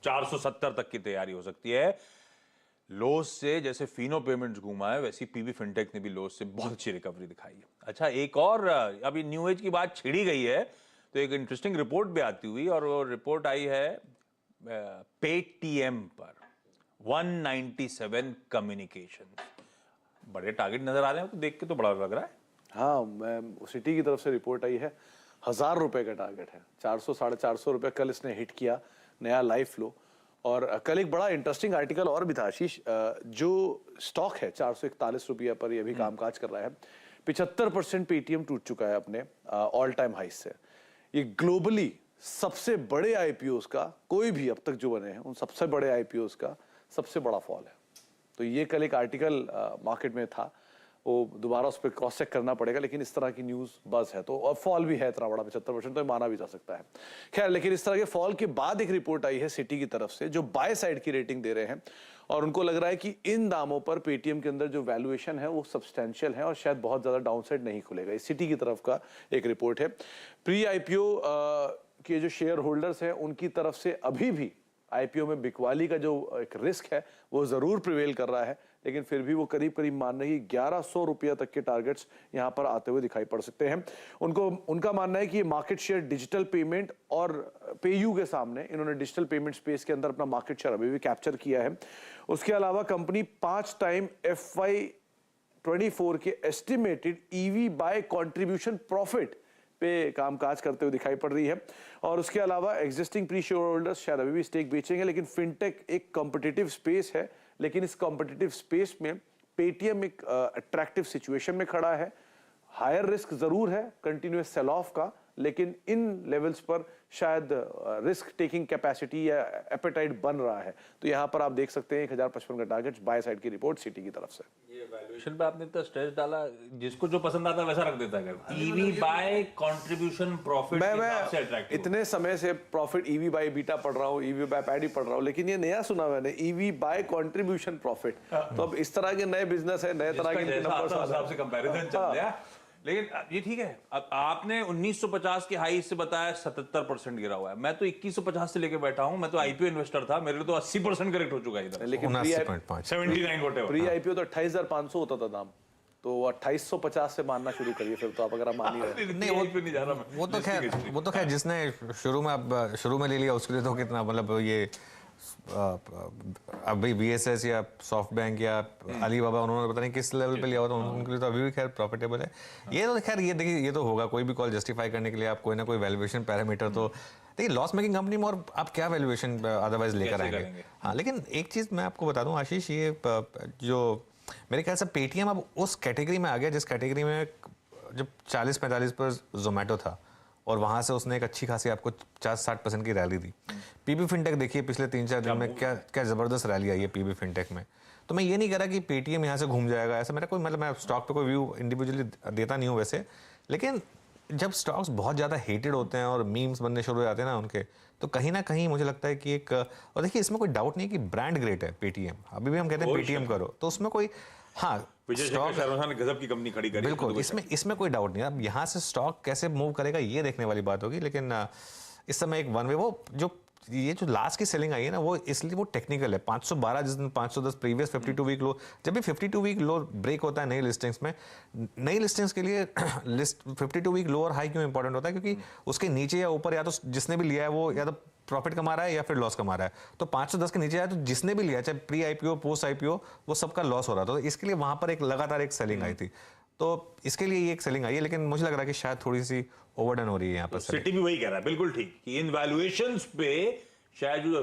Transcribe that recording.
470 तक की तैयारी हो सकती है। लोस से जैसे फिनो पेमेंट्स घूमा है, वैसी पीबी फिनटेक ने भी लोस से बहुत अच्छी रिकवरी दिखाई है। अच्छा, एक और अभी न्यू एज की बात छिड़ी गई है तो एक इंटरेस्टिंग रिपोर्ट भी आती हुई, और वो रिपोर्ट आई है पेटीएम पर 197 कम्युनिकेशन। बड़े टारगेट नजर आ रहे हैं, तो देख के तो बड़ा लग रहा है। हाँ, मैं सिटी की तरफ से रिपोर्ट आई है, 1000 रुपए का टारगेट है, 400 450 रुपए कल इसने हिट किया, नया लाइव फ्लो। और कल एक बड़ा इंटरेस्टिंग आर्टिकल और भी था आशीष, जो स्टॉक है 441 रुपया पर ये भी कामकाज कर रहा है। 75% पेटीएम टूट चुका है अपने ऑल टाइम हाई से। ये ग्लोबली सबसे बड़े आईपीओस का, कोई भी अब तक जो बने हैं उन सबसे बड़े आईपीओस का सबसे बड़ा फॉल है। तो ये कल एक आर्टिकल मार्केट में था, वो दोबारा उस पर क्रॉस चेक करना पड़ेगा, लेकिन इस तरह की न्यूज बस है। तो और फॉल भी है इतना बड़ा 75%, तो माना भी जा सकता है। खैर, लेकिन इस तरह के फॉल के बाद एक रिपोर्ट आई है सिटी की तरफ से, जो बाय साइड की रेटिंग दे रहे हैं, और उनको लग रहा है कि इन दामों पर पेटीएम के अंदर जो वैल्यूएशन है वो सब्सटेंशियल है और शायद बहुत ज्यादा डाउनसाइड नहीं खुलेगा। इस सिटी की तरफ का एक रिपोर्ट है। प्री आईपीओ के जो शेयर होल्डर्स हैं उनकी तरफ से अभी भी आईपीओ में बिकवाली का जो एक रिस्क है वो जरूर प्रिवेल कर रहा है, लेकिन फिर भी वो करीब करीब मान रही 1100 रुपया तक के टारगेट्स यहां पर आते हुए दिखाई पड़ सकते हैं। उनका मानना है कि मार्केट शेयर डिजिटल पेमेंट और पेयू के सामने इन्होंने डिजिटल पेमेंट स्पेस के अंदर अपना मार्केट शेयर अभी भी कैप्चर किया है। उसके अलावा कंपनी 5 टाइम FY24 के estimated EV by contribution profit पे कामकाज करते हुए दिखाई पड़ रही है। और उसके अलावा एग्जिस्टिंग प्री शेयर होल्डर्स शायद अभी भी स्टेक बेचेंगे, लेकिन फिनटेक एक कॉम्पिटिटिव स्पेस है, लेकिन इस कॉम्पिटिटिव स्पेस में पेटीएम एक अट्रैक्टिव सिचुएशन में खड़ा है। हायर रिस्क जरूर है कंटिन्यूअस सेल ऑफ का, लेकिन इन लेवल्स पर शायद रिस्क टेकिंग कैपेसिटी या एपेटाइट बन रहा है। तो यहाँ पर आप देख सकते हैं 1055 का टारगेट बाय साइड की रिपोर्ट सिटी की तरफ से। ये वैल्यूएशन पे आपने तो स्ट्रेस डाला, जिसको जो पसंद आता है वैसा रख देता है। ईवी बाय कंट्रीब्यूशन प्रॉफिट मैं इतने समय से प्रॉफिट ईवी बाय बीटा पढ़ रहा हूँ, ईवी बाय पैडी पढ़ रहा हूँ, लेकिन ये नया सुना मैंने, ईवी बाय कंट्रीब्यूशन प्रॉफिट। तो अब इस तरह के नए बिजनेस है, नए तरह के नंबर्स से कंपैरिजन चल रहा है। लेकिन ये ठीक है, अब आपने 1950 के हाई से बताया 77% गिरा हुआ है। मैं तो 2150 से लेके बैठा हूं, मैं तो आईपीओ इन्वेस्टर था, मेरे तो 80% करेक्ट हो चुका है इधर। लेकिन 79 प्री आईपीओ तो 28500 होता था दाम, तो 2850 से मानना शुरू करिए फिर तो आप, अगर आप मान ही रहे। नहीं, नहीं जा रहा मैं। वो तो खैर जिसने शुरू में ले लिया उसके लिए तो कितना, मतलब ये अभी बीएसएस या सॉफ्ट बैंक या अलीबाबा, उन्होंने पता नहीं किस लेवल पे लिया हुआ, तो उनके लिए तो अभी भी खैर प्रॉफिटेबल है। ये तो खैर ये देखिए, ये तो होगा, कोई भी कॉल जस्टिफाई करने के लिए आप कोई ना कोई वैल्यूएशन पैरामीटर तो देखिए, लॉस मेकिंग कंपनी में और आप क्या वैल्यूएशन अदरवाइज लेकर आएंगे। हाँ, लेकिन एक चीज मैं आपको बता दूं आशीष, ये जो मेरे ख्याल से पेटीएम अब उस कैटेगरी में आ गया जिस कैटेगरी में जब 40-45 पर जोमेटो था, और वहां से उसने एक अच्छी खासी आपको 50-60% की रैली दी। पीबी फिनटेक देखिए पिछले 3-4 दिन में क्या जबरदस्त रैली आई है पीबी फिनटेक में। तो मैं ये नहीं कह रहा कि पेटीएम यहाँ से घूम जाएगा, ऐसा मेरा कोई, मतलब मैं स्टॉक पे कोई व्यू इंडिविजुअली देता नहीं हूँ वैसे, लेकिन जब स्टॉक्स बहुत ज़्यादा हेटेड होते हैं और मीम्स बनने शुरू हो जाते हैं ना उनके, तो कहीं ना कहीं मुझे लगता है कि एक, और देखिए इसमें कोई डाउट नहीं कि ब्रांड ग्रेट है पेटीएम, अभी भी हम कहते हैं पेटीएम करो, तो उसमें कोई, हाँ स्टॉक ने गजब की कंपनी खड़ी करी, बिल्कुल, इसमें कोई डाउट नहीं। अब यहाँ से स्टॉक कैसे मूव करेगा ये देखने वाली बात होगी, लेकिन इस समय एक वन वे, वो जो ये जो लास्ट की सेलिंग आई है ना, वो इसलिए वो टेक्निकल है। 512 जिस दिन 510 प्रीवियस 52 वीक लो, जब भी 52 वीक लो ब्रेक होता है नई लिस्टिंग्स में, नई लिस्टिंग्स के लिए लिस्ट 52 वीक लो और हाई क्यों इंपॉर्टेंट होता है, क्योंकि उसके नीचे या ऊपर या तो जिसने भी लिया है वो या तो प्रॉफिट कमा रहा है या फिर लॉस कमा रहा है। तो 510 के नीचे आया तो जिसने भी लिया, चाहे प्री आईपीओ पोस्ट आईपीओ, वो सबका लॉस हो रहा था। तो इसके लिए वहां पर एक लगातार एक सेलिंग आई थी, तो इसके लिए ये एक सेलिंग आई है, लेकिन मुझे लग रहा है कि शायद थोड़ी सी ओवरडन हो रही है यहाँ पर। सिटी भी वही कह रहा है, बिल्कुल ठीक, कि इन वैल्यूएशंस पे शायद जो